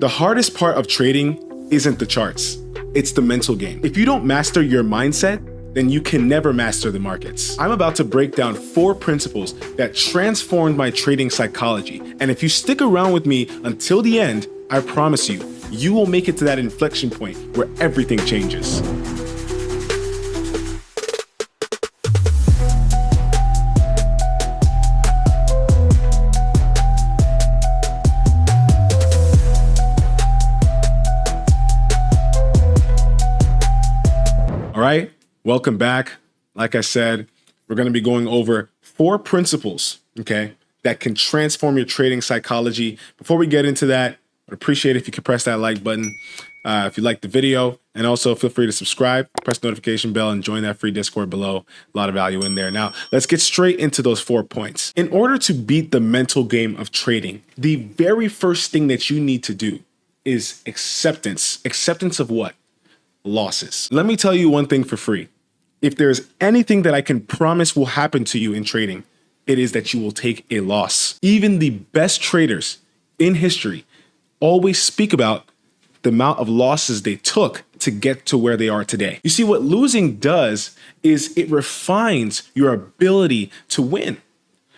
The hardest part of trading isn't the charts, it's the mental game. If you don't master your mindset, then you can never master the markets. I'm about to break down 4 principles that transformed my trading psychology. And if you stick around with me until the end, I promise you, you will make it to that inflection point where everything changes. All right, welcome back. Like I said, we're going to be going over 4 principles, okay, that can transform your trading psychology. Before we get into that, I'd appreciate it if you could press that like button if you like the video, and also feel free to subscribe, press the notification bell, and join that free Discord below. A lot of value in there. Now, let's get straight into those 4 points. In order to beat the mental game of trading, the very first thing that you need to do is acceptance. Acceptance of what? Losses. Let me tell you one thing for free. If there's anything that I can promise will happen to you in trading, it is that you will take a loss. Even the best traders in history always speak about the amount of losses they took to get to where they are today. You see, what losing does is it refines your ability to win.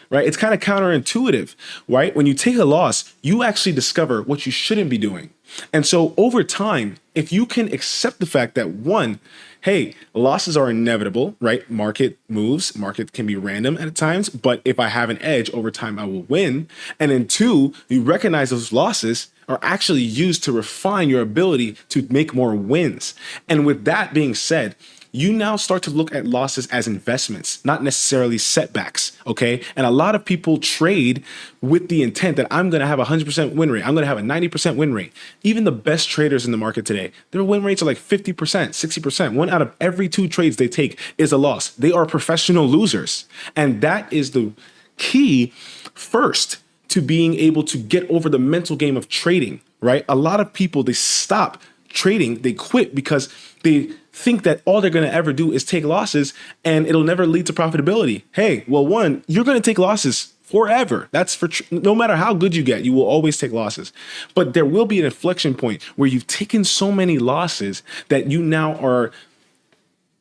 Right? It's kind of counterintuitive, right? When you take a loss, you actually discover what you shouldn't be doing. And so over time, if you can accept the fact that one, hey, losses are inevitable, right? Market moves, market can be random at times, but if I have an edge over time, I will win. And then 2, you recognize those losses are actually used to refine your ability to make more wins. And with that being said, you now start to look at losses as investments, not necessarily setbacks, okay? And a lot of people trade with the intent that I'm gonna have a 100% win rate. I'm gonna have a 90% win rate. Even the best traders in the market today, their win rates are like 50%, 60%. 1 out of every 2 trades they take is a loss. They are professional losers. And that is the key first to being able to get over the mental game of trading, right? A lot of people, they stop trading, they quit because they think that all they're going to ever do is take losses and it'll never lead to profitability. Hey, well, one, you're going to take losses forever. That's for no matter how good you get, you will always take losses. But there will be an inflection point where you've taken so many losses that you now are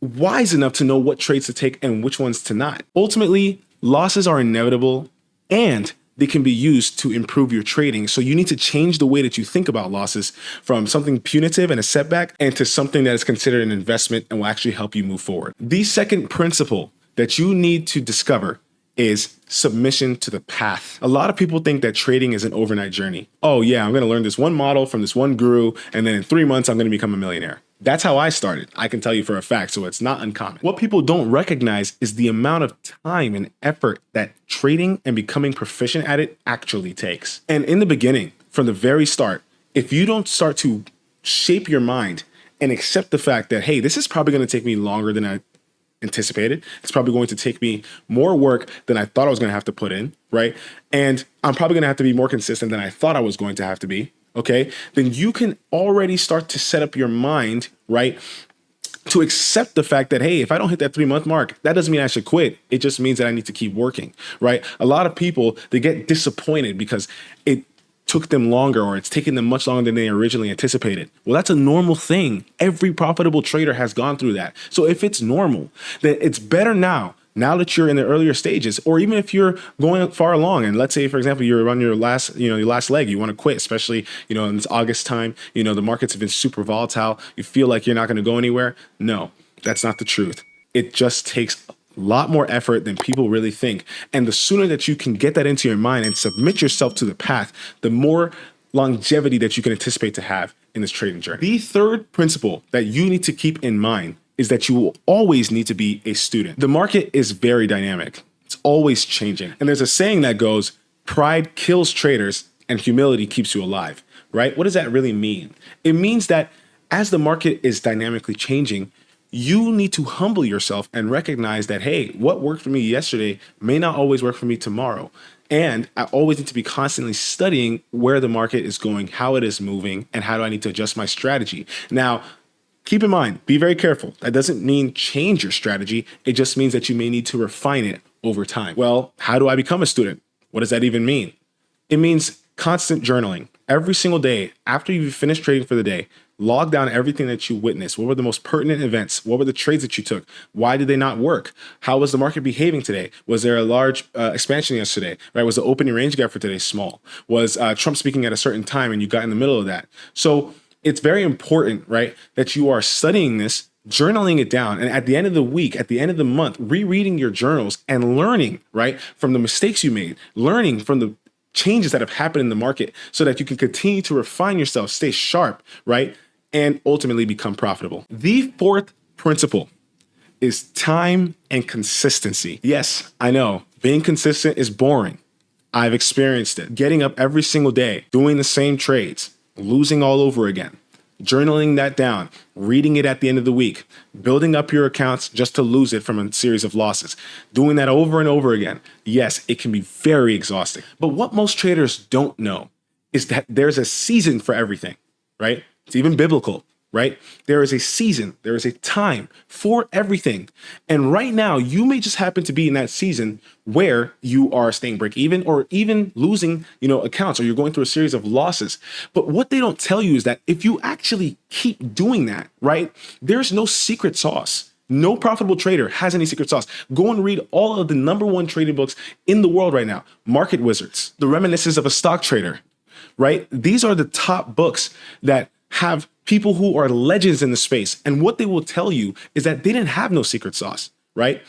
wise enough to know what trades to take and which ones to not. Ultimately, losses are inevitable and they can be used to improve your trading. So you need to change the way that you think about losses from something punitive and a setback and to something that is considered an investment and will actually help you move forward. The second principle that you need to discover is submission to the path. A lot of people think that trading is an overnight journey. Oh yeah, I'm gonna learn this one model from this one guru, and then in 3 months, I'm gonna become a millionaire. That's how I started. I can tell you for a fact, so it's not uncommon. What people don't recognize is the amount of time and effort that trading and becoming proficient at it actually takes. And in the beginning, from the very start, if you don't start to shape your mind and accept the fact that, hey, this is probably gonna take me longer than I anticipated. It's probably going to take me more work than I thought I was going to have to put in, right? And I'm probably going to have to be more consistent than I thought I was going to have to be, okay? Then you can already start to set up your mind, right, to accept the fact that, hey, if I don't hit that 3-month mark, that doesn't mean I should quit. It just means that I need to keep working, right? A lot of people, they get disappointed because it took them longer or it's taken them much longer than they originally anticipated. Well, that's a normal thing. Every profitable trader has gone through that. So if it's normal, then it's better now that you're in the earlier stages, or even if you're going far along and let's say, for example, you're on your last leg, you want to quit, especially, in this August time, the markets have been super volatile. You feel like you're not going to go anywhere. No, that's not the truth. It just takes a lot more effort than people really think. And the sooner that you can get that into your mind and submit yourself to the path, the more longevity that you can anticipate to have in this trading journey. The third principle that you need to keep in mind is that you will always need to be a student. The market is very dynamic. It's always changing. And there's a saying that goes, pride kills traders and humility keeps you alive, right? What does that really mean? It means that as the market is dynamically changing, you need to humble yourself and recognize that, hey, what worked for me yesterday may not always work for me tomorrow. And I always need to be constantly studying where the market is going, how it is moving, and how do I need to adjust my strategy. Now, keep in mind, be very careful. That doesn't mean change your strategy. It just means that you may need to refine it over time. Well, how do I become a student? What does that even mean? It means constant journaling. Every single day after you've finished trading for the day, log down everything that you witnessed. What were the most pertinent events? What were the trades that you took? Why did they not work? How was the market behaving today? Was there a large expansion yesterday? Right? Was the opening range gap for today small? Was Trump speaking at a certain time and you got in the middle of that? So it's very important, right, that you are studying this, journaling it down, and at the end of the week, at the end of the month, rereading your journals and learning, right, from the mistakes you made, learning from the changes that have happened in the market so that you can continue to refine yourself, stay sharp, right, and ultimately become profitable. The fourth principle is time and consistency. Yes, I know being consistent is boring. I've experienced it. Getting up every single day, doing the same trades, losing all over again, journaling that down, reading it at the end of the week, building up your accounts just to lose it from a series of losses, doing that over and over again. Yes, it can be very exhausting. But what most traders don't know is that there's a season for everything, right? It's even biblical, right? There is a season, there is a time for everything. And right now, you may just happen to be in that season where you are staying break even or even losing, accounts, or you're going through a series of losses. But what they don't tell you is that if you actually keep doing that, right, there's no secret sauce. No profitable trader has any secret sauce. Go and read all of the #1 trading books in the world right now. Market Wizards, The Reminiscences of a Stock Trader, right? These are the top books that have people who are legends in the space. And what they will tell you is that they didn't have no secret sauce, right?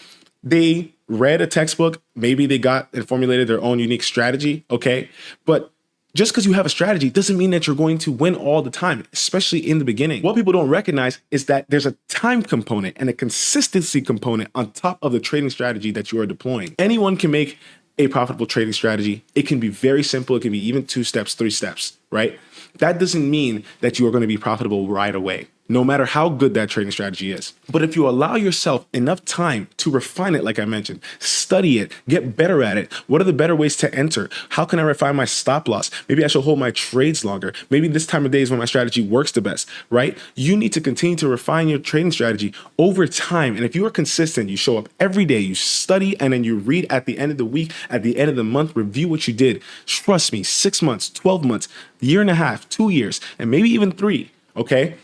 They read a textbook, maybe they got and formulated their own unique strategy, okay? But just because you have a strategy doesn't mean that you're going to win all the time, especially in the beginning. What people don't recognize is that there's a time component and a consistency component on top of the trading strategy that you are deploying. Anyone can make a profitable trading strategy. It can be very simple. It can be even 2 steps, 3 steps, right? That doesn't mean that you are going to be profitable right away, no matter how good that trading strategy is. But if you allow yourself enough time to refine it, like I mentioned, study it, get better at it. What are the better ways to enter? How can I refine my stop loss? Maybe I should hold my trades longer. Maybe this time of day is when my strategy works the best, right? You need to continue to refine your trading strategy over time. And if you are consistent, you show up every day, you study, and then you read at the end of the week, at the end of the month, review what you did. Trust me, 6 months, 12 months, year and a half, 2 years, and maybe even 3, okay?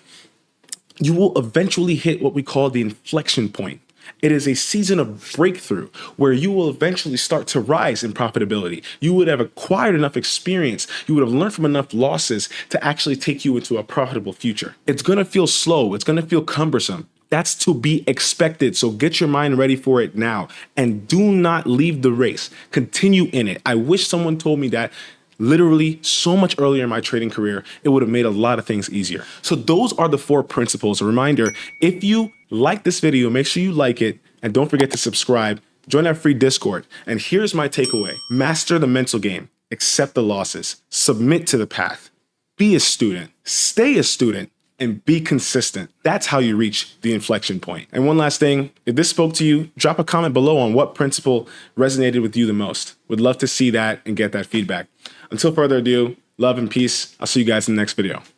You will eventually hit what we call the inflection point. It is a season of breakthrough where you will eventually start to rise in profitability. You would have acquired enough experience. You would have learned from enough losses to actually take you into a profitable future. It's going to feel slow. It's going to feel cumbersome. That's to be expected. So get your mind ready for it now and do not leave the race. Continue in it. I wish someone told me that literally so much earlier in my trading career. It would have made a lot of things easier. So those are the 4 principles. A reminder, if you like this video, make sure you like it and don't forget to subscribe. Join our free Discord. And here's my takeaway. Master the mental game. Accept the losses. Submit to the path. Be a student. Stay a student. And be consistent. That's how you reach the inflection point. And one last thing, if this spoke to you, drop a comment below on what principle resonated with you the most. Would love to see that and get that feedback. Until further ado, love and peace. I'll see you guys in the next video.